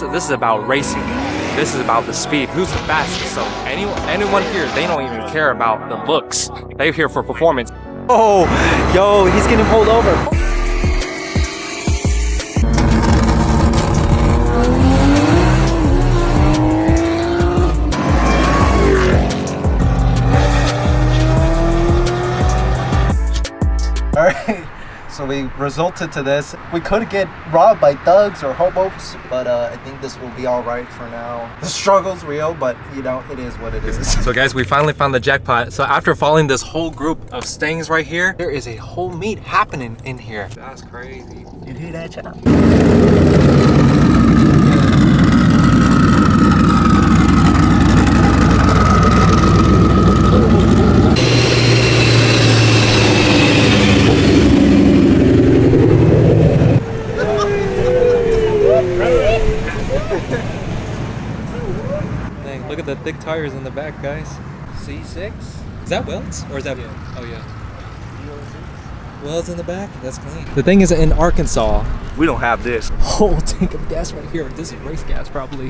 this is about racing. This is about the speed. Who's the fastest? So anyone here, they don't even care about the looks. They're here for performance. Oh, yo, he's getting pulled over. Alright, so we resulted to this. We could get robbed by thugs or hobos, but I think this will be alright for now. The struggle's real, but you know, it is what it is. So guys, we finally found the jackpot. So after following this whole group of stangs right here, there is a whole meet happening in here. That's crazy. You hear that, child? Dang, look at the thick tires in the back, guys. C6? Is that welds? Or is that... Yeah. Oh, yeah. Welds in the back? That's clean. The thing is, in Arkansas, we don't have this whole tank of gas right here. This is race gas, probably.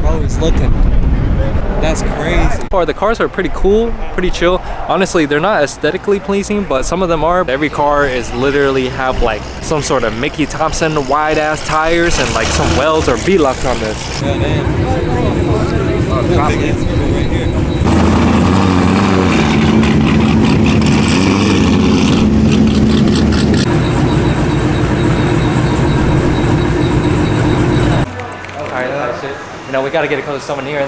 Bro, he's looking. That's crazy. The cars are pretty cool, pretty chill. Honestly, they're not aesthetically pleasing, but some of them are. Every car is literally have like some sort of Mickey Thompson wide ass tires and like some welds or V-Lux on this. Yeah, man. Alright, that's it. You know, we gotta get a close to someone here.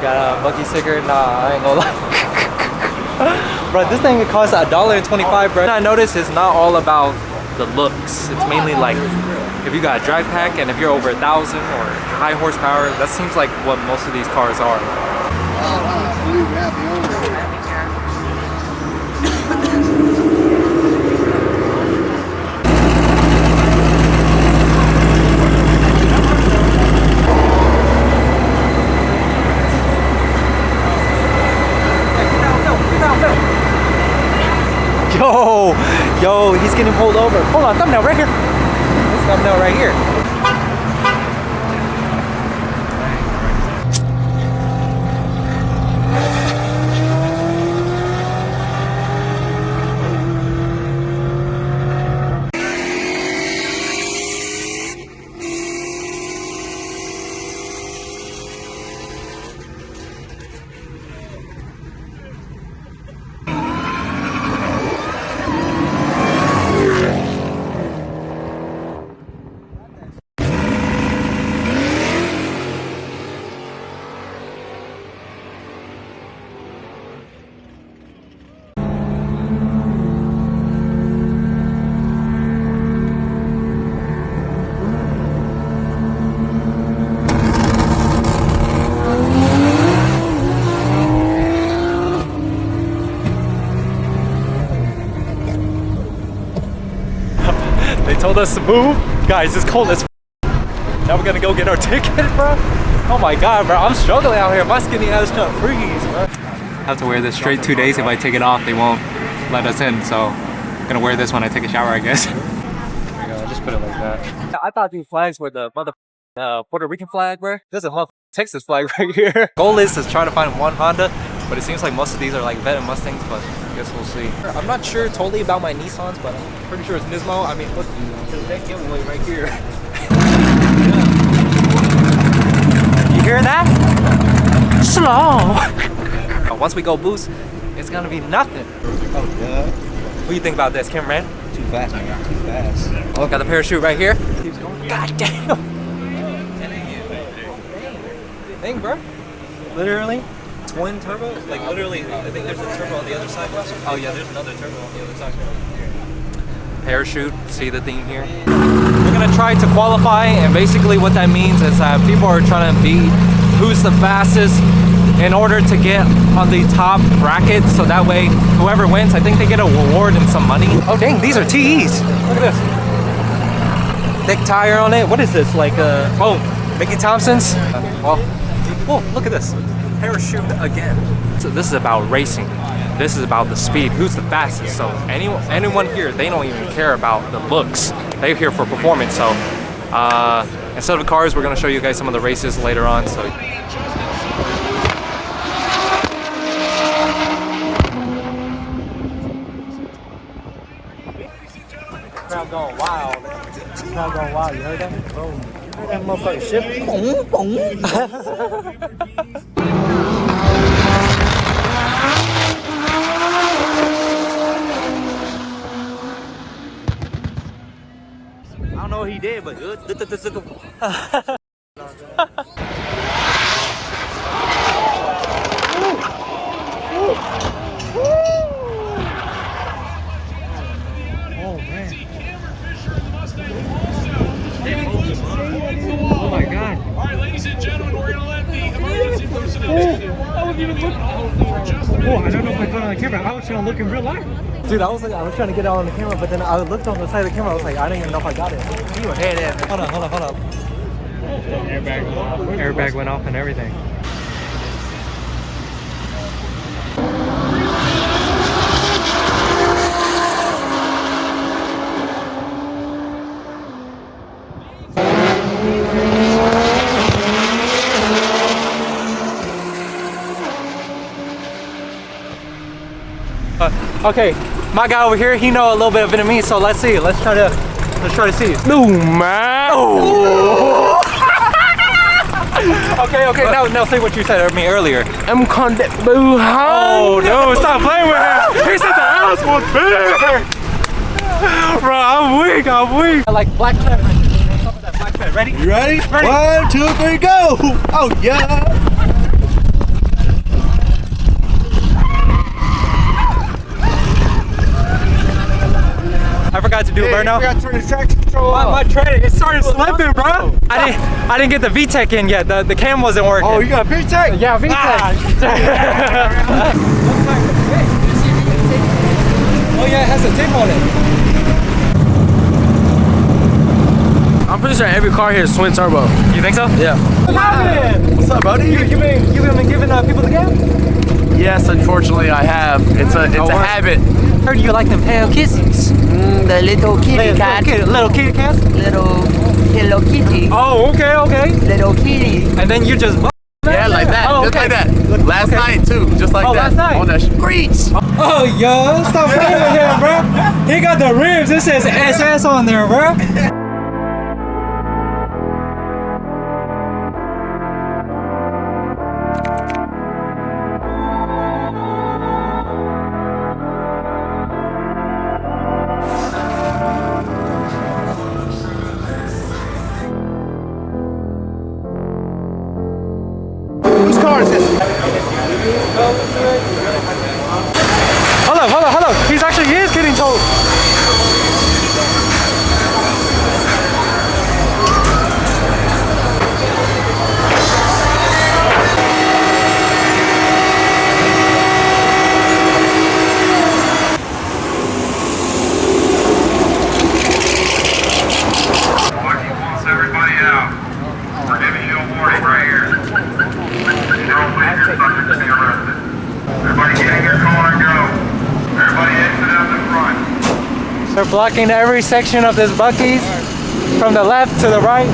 Got a Bucky sticker? Nah, I ain't gonna lie. Bro, this thing costs $1.25, bro. I noticed it's not all about the looks. It's mainly like if you got a drag pack and if you're over 1,000 or high horsepower, that seems like what most of these cars are. Yo, he's getting pulled over. Hold on, thumbnail right here. This thumbnail right here. They told us to move. Guys, it's cold as now we're gonna go get our ticket, bro. Oh my god, bro, I'm struggling out here. My skinny ass can't freeze, bro. I have to wear this straight 2 days. If I take it off, they won't let us in. So I'm gonna wear this when I take a shower, I guess. There we go, just put it like that. I thought these flags were the Puerto Rican flag, bro. There's a Texas flag right here. Goal is to try to find one Honda, but it seems like most of these are like Vet Mustangs, but I guess we'll see. I'm not sure totally about my Nissans, but I'm pretty sure it's Nismo. I mean, look, that giveaway right here. You hear that? Slow. Once we go boost, it's gonna be nothing. Oh, yeah. What do you think about this, Cameron? Too fast, man. Too fast. Oh, got the parachute right here. Keeps going. God damn. Dang, bro. Literally. Twin turbo? Like literally, I think there's a turbo on the other side. Oh yeah, there's another turbo on the other side. Parachute, see the thing here? We're gonna try to qualify, and basically what that means is that people are trying to beat who's the fastest in order to get on the top bracket, so that way whoever wins, I think they get a reward and some money. Oh dang, these are TEs. Look at this. Thick tire on it. What is this? Like oh, Mickey Thompson's? Well, oh, look at this. parachute again. So this is about racing. This is about the speed. Who's the fastest? So anyone here, they don't even care about the looks. They're here for performance. So instead of cars, we're gonna show you guys some of the races later on. So. Crowd going wild. Crowd going wild. You heard that? Boom. You heard that motherfucker shit? Boom, boom. I don't know what he did, but oh man. Oh my god. Alright, ladies and gentlemen, we're gonna let the emergency personnel. I wasn't even looking. Oh, I don't know if I got it on the camera. I was trying to look in real life. Dude, I was trying to get it on the camera, but then I looked on the side of the camera. I was like, I didn't even know if I got it. You were head in. Hold on. Airbag went off and everything. Okay, my guy over here, he know a little bit of Vietnamese, so let's see. Let's try to see. Boom, man. Oh. Okay. Now say what you said to me earlier. I'm conde boo. Oh no! Stop playing with him. He said the house was big. Bro, I'm weak. I like black cat right there. Some of that black cat. Ready? You ready? 1, 2, 3, go! Oh yeah! I forgot to do burnout. I forgot to turn the traction control off. My train, it started slipping, bro. I didn't get the VTEC in yet. The cam wasn't working. Oh, you got VTEC? Yeah, VTEC. Oh yeah, it has a tape on it. I'm pretty sure every car here is twin turbo. You think so? Yeah. What's up, buddy? You been giving people the gas? Yes, unfortunately I have. It's a habit. Heard you like them pale kissies. The little kitty cat. Little kitty cats? Little Hello Kitty. Oh, okay. Little kitty. And then you just Yeah, like that. Oh, just okay. like that. Last night too. Just like that. Last night? On that screech. Oh, yo, stop playing with him, bro. He got the rims. It says SS on there, bro. Whose car is this? Hold up. He is getting towed. Everybody out. We're giving you a warning right here. You're all subject to be arrested. Everybody get in your car and go. Everybody exit out the front. They're blocking every section of this Buc-ee's from the left to the right.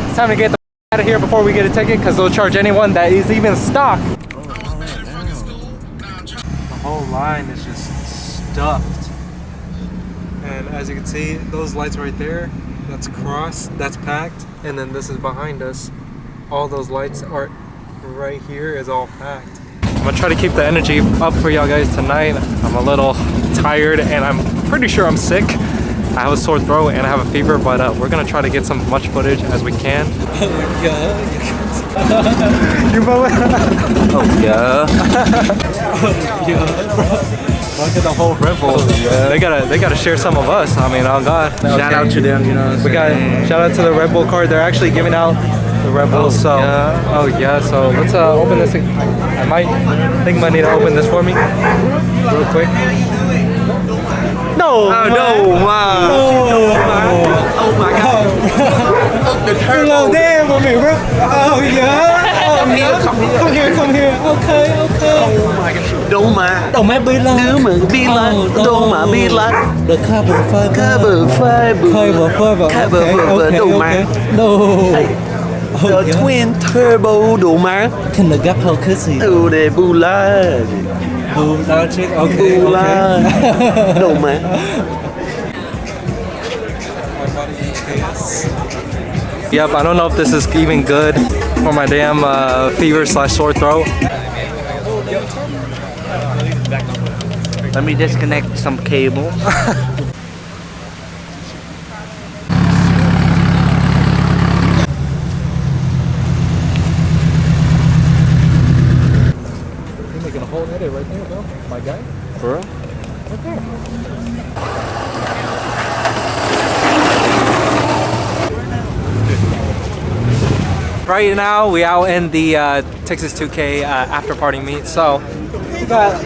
It's time to get the out of here before we get a ticket because they'll charge anyone that is even stock. The whole line is just stuffed. And as you can see, those lights right there, that's crossed, that's packed. And then this is behind us. All those lights are right here is all packed. I'm gonna try to keep the energy up for y'all guys tonight. I'm a little tired and I'm pretty sure I'm sick. I have a sore throat and I have a fever, but we're gonna try to get some much footage as we can. Yeah. You know what? Oh yeah. Look at the whole Red Bull. Yeah. They gotta share some of us. I mean, oh God. Shout out to them, you know what I'm saying? Shout out to the Red Bull card. They're actually giving out the Red Bulls. So let's open this. I think I need to open this for me real quick. No. Oh no! Wow! Oh my God! The turbo. Damn on me, bro. Oh yeah. Oh Come here. Come here. Okay. Đồ mà. Don't make me laugh. Nếu mà biết là đồ mà biết là The carbon fiber. carbon fiber. Đồ mà. No. The twin turbo đồ mà. Can the gap how kissy? Đồ để bù la. Boom, that chick. Okay. Bù la. Đồ mà. Yep, I don't know if this is even good for my damn fever/sore throat. Let me disconnect some cable. You're making a whole edit right there, bro. My guy. For real? Right there. Right now, we out in the TX2K after party meet. So we got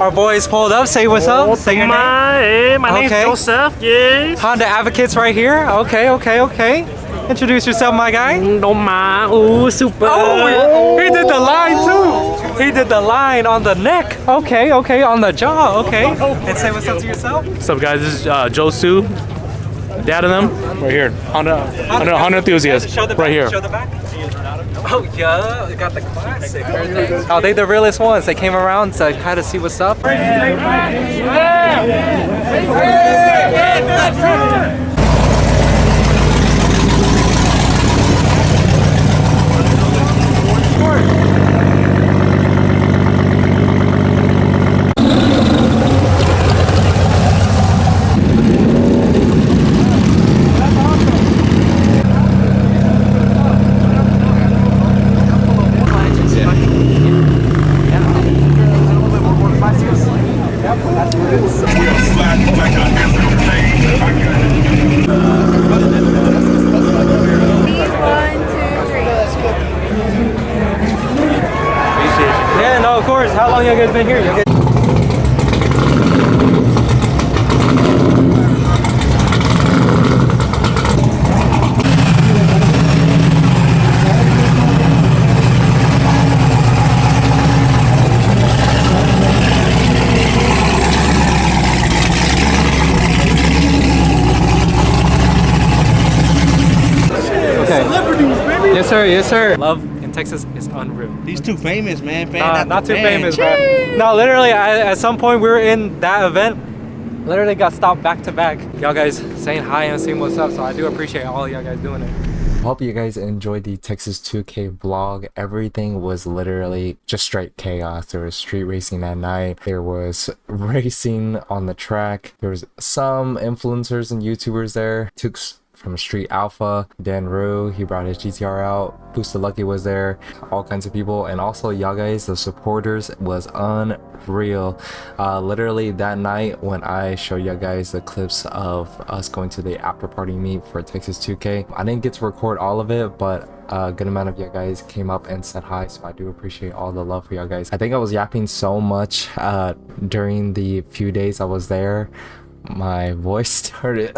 our boys pulled up. Say what's up. Say your name. My name's Okay. Joseph. Yes. Honda Advocates right here. Okay. Introduce yourself, my guy. Đồ mà. Ooh, super. Oh, he did the line too. He did the line on the neck. Okay, on the jaw. Okay. And say what's up to yourself. What's up, guys? This is Josu, dad of them, right here. Honda enthusiast, Show the back. right here. Show the back. Oh yeah, they got the classic. Oh, they the realest ones. They came around to kind of see what's up. Yeah, no, of course. How long you guys been here? Yes, sir. Love in Texas is unreal. These too famous, man. Not too famous, bro. No, literally, at some point we were in that event. Literally got stopped back to back. Y'all guys saying hi and seeing what's up. So I do appreciate all y'all guys doing it. Hope you guys enjoyed the Texas 2K vlog. Everything was literally just straight chaos. There was street racing at night. There was racing on the track. There was some influencers and YouTubers there. From Street Alpha, Dan Rue, he brought his GTR out. Booster Lucky was there, all kinds of people, and also y'all guys, the supporters was unreal. Literally that night when I show y'all guys the clips of us going to the after party meet for Texas 2K, I didn't get to record all of it, but a good amount of you guys came up and said hi, so I do appreciate all the love for y'all guys. I think I was yapping so much during the few days I was there. My voice started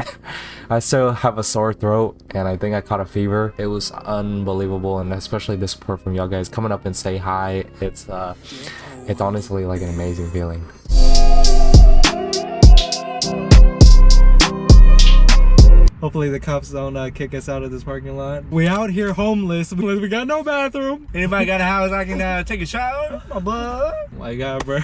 I still have a sore throat and I think I caught a fever. It was unbelievable, and especially the support from y'all guys coming up and say hi. It's honestly like an amazing feeling. Hopefully the cops don't kick us out of this parking lot. We out here homeless. We got no bathroom. Anybody got a house I can take a shower? My God, bro.